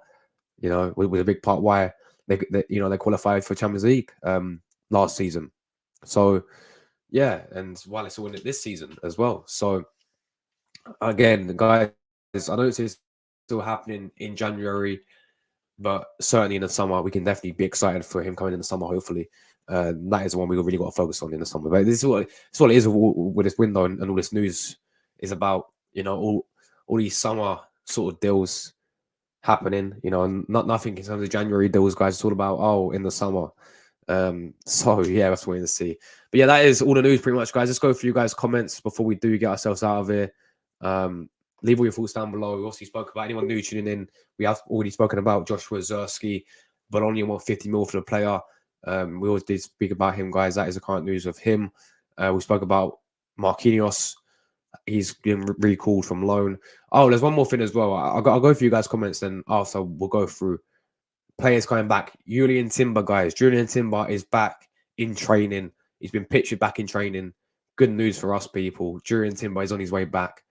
You know, with a big part why they qualified for Champions League last season. So, yeah, and why they still win it this season as well. So, again, the guys, I know it's still happening in January, but certainly in the summer, we can definitely be excited for him coming in the summer, hopefully. That is the one we really got to focus on in the summer. But this is what it is with this window and all this news is about. You know, all these summer sort of deals happening. You know, and nothing in terms of January deals, guys. It's all about in the summer. So yeah, that's what we're going to see. But yeah, that is all the news pretty much, guys. Let's go through you guys' comments before we do get ourselves out of here. Leave all your thoughts down below. We also spoke about anyone new tuning in. We have already spoken about Joshua Zirkzee. Bologna want 50 mil for the player. We always did speak about him, guys. That is the current news of him. We spoke about Marquinhos. He's been recalled from loan. Oh, there's one more thing as well. I'll go through you guys' comments, then after we'll go through players coming back. Julian Timber, guys. Julian Timber is back in training. He's been pictured back in training. Good news for us, people. Julian Timber is on his way back.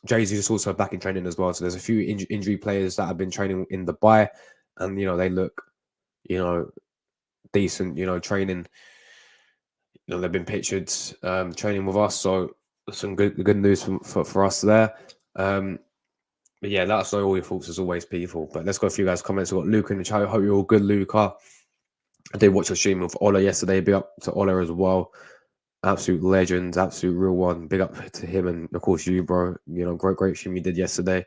Jesus is also back in training as well. So there's a few injury players that have been training in Dubai, and you know they look, you know, decent. You know, training. You know, they've been pictured training with us. So some good news for us there. But yeah, let us know all your thoughts as always, people. But let's go through you guys' comments. We've got Luca in the chat. I hope you're all good, Luca. I did watch your stream with Ola yesterday. Big up to Ola as well. Absolute legend, absolute real one. Big up to him and of course you, bro. You know, great stream you did yesterday.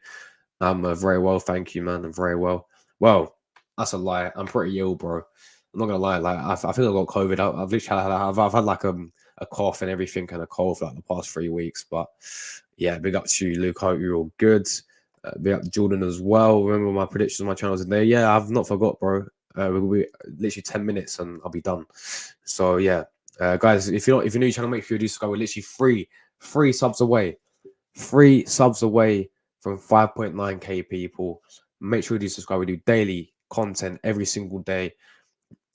I'm very well, thank you, man. I'm very well. Well, that's a lie. I'm pretty ill, bro. I'm not gonna lie. Like I think I got COVID. I've literally had like a cough and everything and a cold for like the past 3 weeks. But yeah, big up to you, Luke. Hope you're all good. Big up Jordan as well. Remember my predictions on my channel today? Yeah, I've not forgot, bro. We'll be literally 10 minutes and I'll be done. So yeah, guys, if you're new to the channel, make sure you do subscribe. We're literally free subs away. 3 subs away from 5.9k people. Make sure you do subscribe. We do daily content every single day.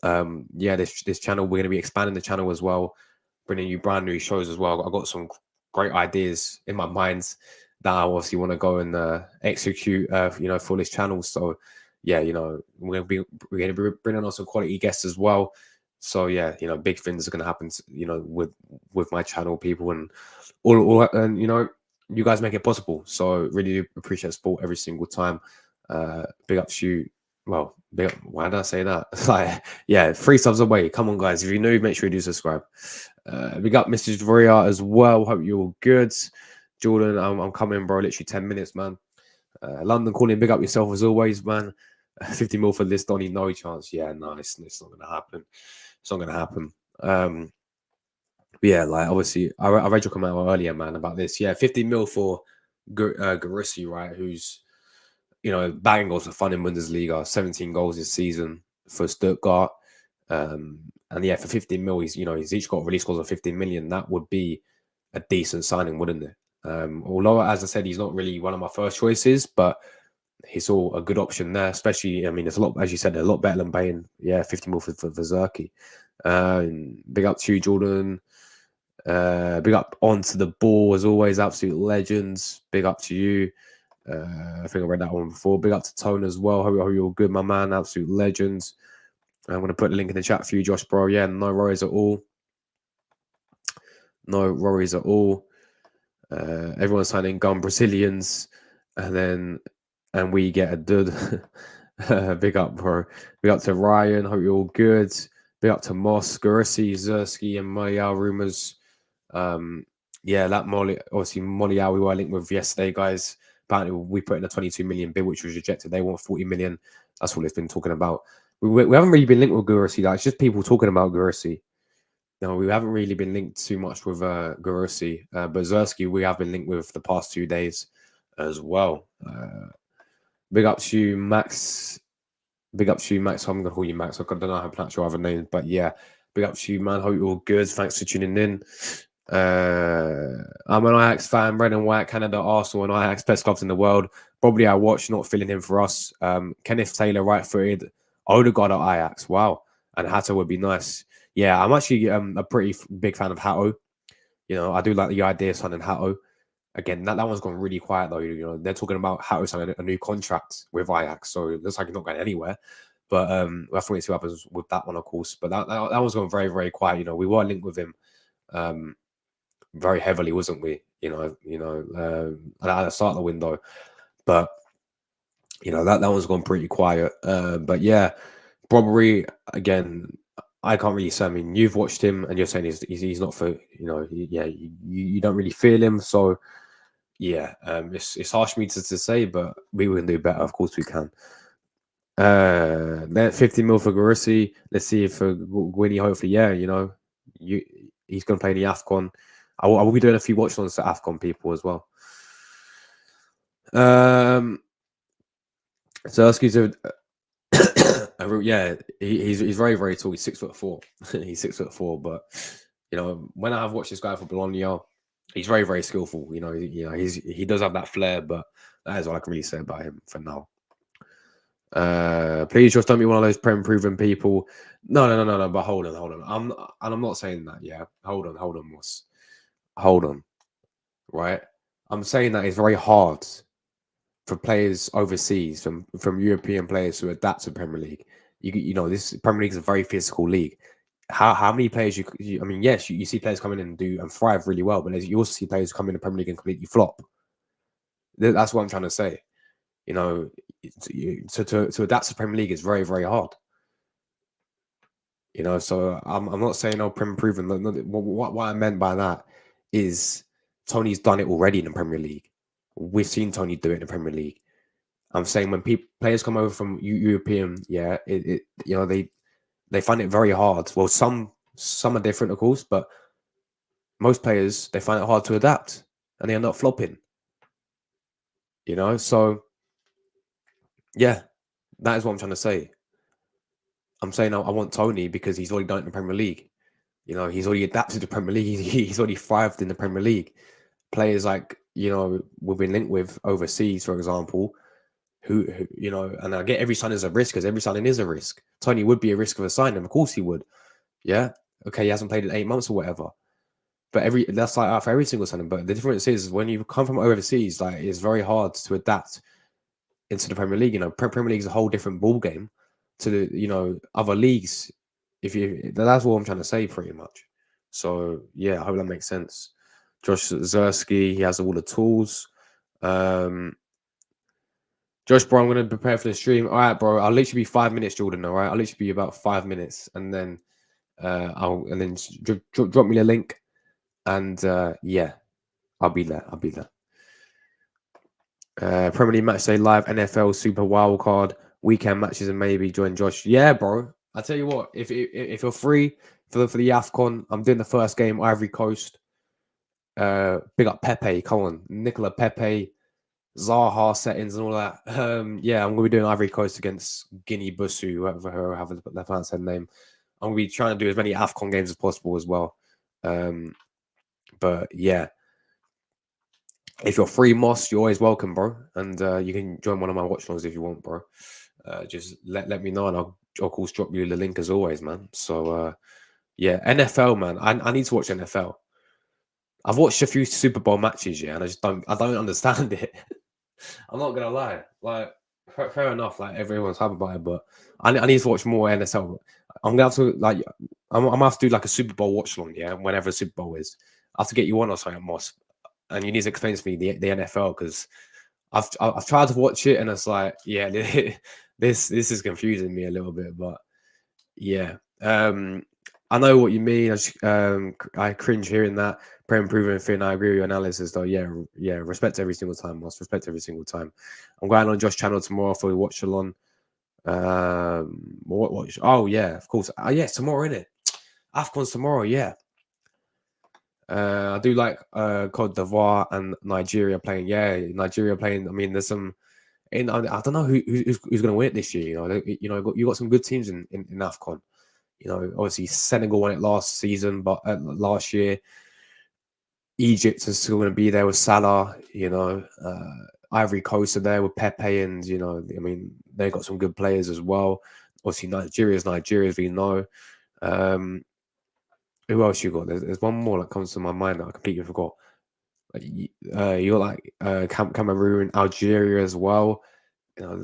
Yeah, this channel, we're going to be expanding the channel as well, bringing you brand new shows as well. I've got some great ideas in my mind that I obviously want to go and execute, you know, for this channel. So yeah, you know, we're going to be bringing on some quality guests as well. So yeah, you know, big things are going to happen, you know, with my channel, people, and all, and you know, you guys make it possible. So really do appreciate support every single time. Big up to you. Well, big up, why did I say that? Like, yeah, 3 subs away. Come on, guys. If you're new, make sure you do subscribe. Big up Mr. Dvoria as well. Hope you're all good. Jordan, I'm coming, bro. Literally 10 minutes, man. London calling. Big up yourself as always, man. 50 mil for this, Donny. No chance. Yeah, no, it's not going to happen. It's not going to happen. But yeah, like obviously, I read your comment earlier, man, about this. Yeah, 50 mil for Zirkzee, right? Who's, you know, bagging goals for fun in Bundesliga, 17 goals this season for Stuttgart. And yeah, for 15 mil, he's each got release goals of 15 million. That would be a decent signing, wouldn't it? Although, as I said, he's not really one of my first choices, but he's all a good option there. Especially, I mean, it's a lot, as you said, a lot better than paying 50 mil for Zirkzee. Big up to you, Jordan. Big up onto the ball as always, absolute legends. Big up to you. I think I read that one before. Big up to Tone as well. Hope you're all good, my man. Absolute legends. I'm going to put the link in the chat for you, Josh, bro. Yeah, no worries at all. No worries at all. Everyone's signing gun Brazilians, and we get a dud. Big up, bro. Big up to Ryan. Hope you're all good. Big up to Moss, Zirkzee, and Moyal rumors. Yeah, that Molly, obviously Moyal we were linked with yesterday, guys. Apparently, we put in a 22 million bid, which was rejected. They want 40 million. That's what it's been talking about. We haven't really been linked with Zirkzee. Like, it's just people talking about Zirkzee. No, we haven't really been linked too much with Zirkzee. But Zirkzee, we have been linked with the past 2 days as well. Big up to you, Max. Big up to you, Max. I'm going to call you Max. I don't know how to pronounce your other name, but yeah. Big up to you, man. Hope you're all good. Thanks for tuning in. I'm an Ajax fan, red and white, Canada, Arsenal, and Ajax, best clubs in the world. Probably I watch, not feeling him for us. Kenneth Taylor, right-footed. Odegaard at Ajax, wow. And Hato would be nice. Yeah, I'm actually a pretty big fan of Hato. You know, I do like the idea of signing Hato. Again, that one's gone really quiet though. You know, they're talking about Hato signing a new contract with Ajax, so it looks like he's not going anywhere. But we'll have to wait and see what happens with that one, of course. But that one's gone very, very quiet. You know, we were linked with him very heavily, wasn't we? You know, at the start of the window. But you know, that one's gone pretty quiet. But yeah, Brobbey, again, I can't really say. I mean, you've watched him and you're saying he's not for, you know, yeah, you don't really feel him. So yeah, it's harsh for me to say, but we can do better. Of course we can. Then 50 mil for Zirkzee. Let's see if Gwynny, hopefully, yeah, you know, he's going to play the AFCON. I will be doing a few watch ons to AFCON people as well. Zirkzee's yeah, he's very, very tall. He's 6'4". He's 6'4", but you know, when I have watched this guy for Bologna, he's very, very skillful. You know, he does have that flair, but that is all I can really say about him for now. Please just don't be one of those prem-proven people. No. But hold on. I'm not saying that. Yeah, hold on, Moss. Hold on. Right, I'm saying that it's very hard for players overseas, from European players to adapt to Premier League. You know, this Premier League is a very physical league. How many players I mean, yes, you see players come in and thrive really well, but you also see players come in the Premier League and completely flop. That's what I'm trying to say. You know, to adapt to Premier League is very, very hard. You know, so I'm not saying Premier proven. What I meant by that is Tony's done it already in the Premier League. We've seen Tony do it in the Premier League. I'm saying when players come over from European, yeah, you know, they find it very hard. Well, some are different, of course, but most players, they find it hard to adapt and they end up flopping. You know, so yeah, that is what I'm trying to say. I'm saying I want Tony because he's already done it in the Premier League. You know, he's already adapted to the Premier League. He's already thrived in the Premier League. Players like, you know, we've been linked with overseas, for example, who you know, and I get every signing is a risk because every signing is a risk. Tony would be a risk of a signing, of course he would. Yeah, okay, he hasn't played in 8 months or whatever, but that's like for every single signing. But the difference is when you come from overseas, like it's very hard to adapt into the Premier League. You know, Premier League is a whole different ball game to the, you know, other leagues. That's what I'm trying to say, pretty much. So yeah, I hope that makes sense. Josh Zirkzee, he has all the tools. Josh, bro, I'm gonna prepare for the stream. All right, bro. I'll literally be 5 minutes, Jordan. All right, I'll literally be about 5 minutes, and then drop me the link, and yeah, I'll be there. Premier League match day live, NFL Super Wild Card weekend matches, and maybe join Josh. Yeah, bro. I tell you what, if you're free for the AFCON, I'm doing the first game, Ivory Coast. Big up Pepe, come on, Nicola Pepe, Zaha settings and all that. Yeah, I'm gonna be doing Ivory Coast against Guinea Bissau, whoever have their fan's head name. I'm gonna be trying to do as many AFCON games as possible as well. But yeah, if you're free, Moss, you're always welcome, bro. And you can join one of my watch longs if you want, bro. Just let me know, and I'll of course drop you the link as always, man. So yeah, NFL, man. I need to watch NFL. I've watched a few Super Bowl matches, yeah, and I don't understand it. I'm not gonna lie. Like, fair enough. Like everyone's happy about it, but I need to watch more NSL. I'm gonna have to I'm gonna have to do like a Super Bowl watch long, yeah. Whenever Super Bowl is, I have to get you on or something, Moss, and you need to explain to me the NFL because I've tried to watch it and it's like, yeah, this is confusing me a little bit, but yeah. I know what you mean. I cringe hearing that. Improving thing. I agree with your analysis, though. Yeah. Respect every single time, Moss. Respect every single time. I'm going on Josh channel tomorrow for the watch along. What? Oh yeah, of course. Yeah, tomorrow, innit? AFCON's tomorrow. Yeah. I do like Cote d'Ivoire and Nigeria playing. Yeah, Nigeria playing. I mean, there's some. I don't know who's going to win it this year. You got some good teams in AFCON. You know, obviously Senegal won it last season, but last year. Egypt is still going to be there with Salah, you know. Ivory Coast are there with Pepe, and you know, I mean, they got some good players as well. Obviously, Nigeria, as we know. Who else you got? There's one more that comes to my mind that I completely forgot. You got like Cameroon, Algeria as well. You know,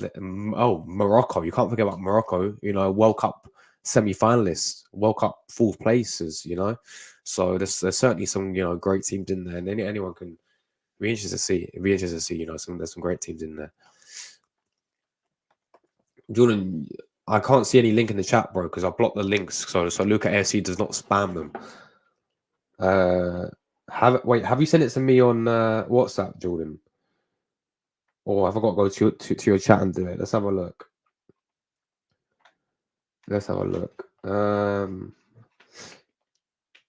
Morocco. You can't forget about Morocco. You know, World Cup semi-finalists, World Cup fourth places. You know. So there's certainly some, you know, great teams in there, and anyone can be interested to see. It'd be interesting to see, you know, there's some great teams in there. Jordan, I can't see any link in the chat, bro, because I blocked the links. So Luca AFC does not spam them. Have you sent it to me on WhatsApp, Jordan? Or have I got to go to your chat and do it? Let's have a look.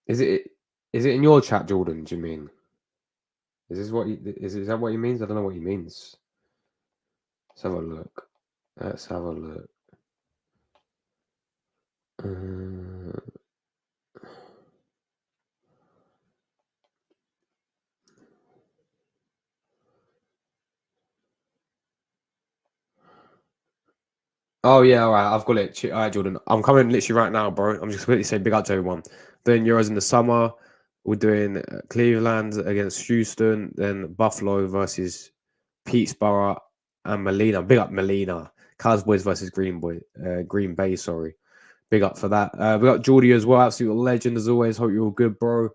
Is it in your chat, Jordan? Do you mean? Is that what he means? I don't know what he means. Let's have a look. Oh yeah, all right. I've got it. All right, Jordan. I'm coming literally right now, bro. I'm just quickly saying big up to everyone. Doing Euros in the summer. We're doing Cleveland against Houston, then Buffalo versus Peterborough and Molina. Big up Molina. Cowboys versus Green Bay. Sorry. Big up for that. We got Geordie as well. Absolute legend as always. Hope you're all good, bro.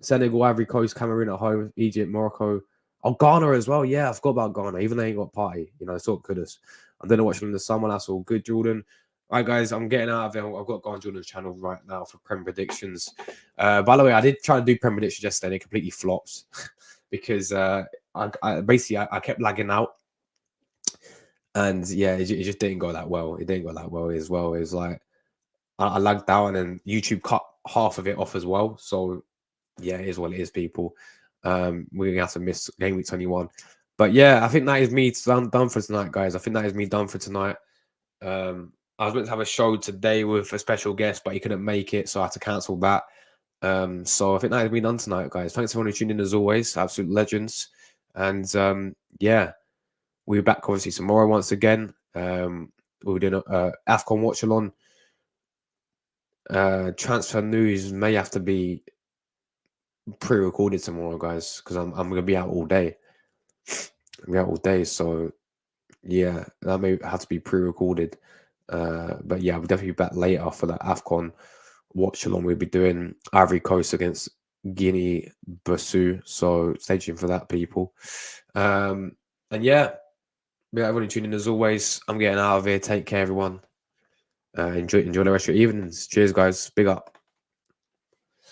Senegal, Ivory Coast, Cameroon at home, Egypt, Morocco. Oh, Ghana as well. Yeah, I forgot about Ghana. Even though they ain't got party, you know, it's all good. I'm going to watch them in the summer. That's all good, Jordan. All right, guys, I'm getting out of there. I've got to go on Jordan's channel right now for Prem predictions. By the way, I did try to do Prem predictions yesterday. They completely flopped because I kept lagging out. And yeah, it just didn't go that well. It didn't go that well as well. It was like I lagged out and then YouTube cut half of it off as well. So yeah, it is what it is, people. We're going to have to miss game week 21. But yeah, I think that is me done for tonight, guys. I think that is me done for tonight. I was meant to have a show today with a special guest, but he couldn't make it, so I had to cancel that. So I think that has been done tonight, guys. Thanks everyone who tuned in as always. Absolute legends. And yeah, we'll be back obviously tomorrow once again. We're doing a AFCON watch along. Transfer news may have to be pre-recorded tomorrow, guys, because I'm gonna be out all day. I'm out all day, so yeah, that may have to be pre-recorded. But yeah, we'll definitely be back later for the AFCON watch along. We'll be doing Ivory Coast against Guinea Bissau, so stay tuned for that, people. And yeah, everyone tuning in as always. I'm getting out of here. Take care, everyone. Enjoy the rest of your evenings. Cheers, guys. Big up.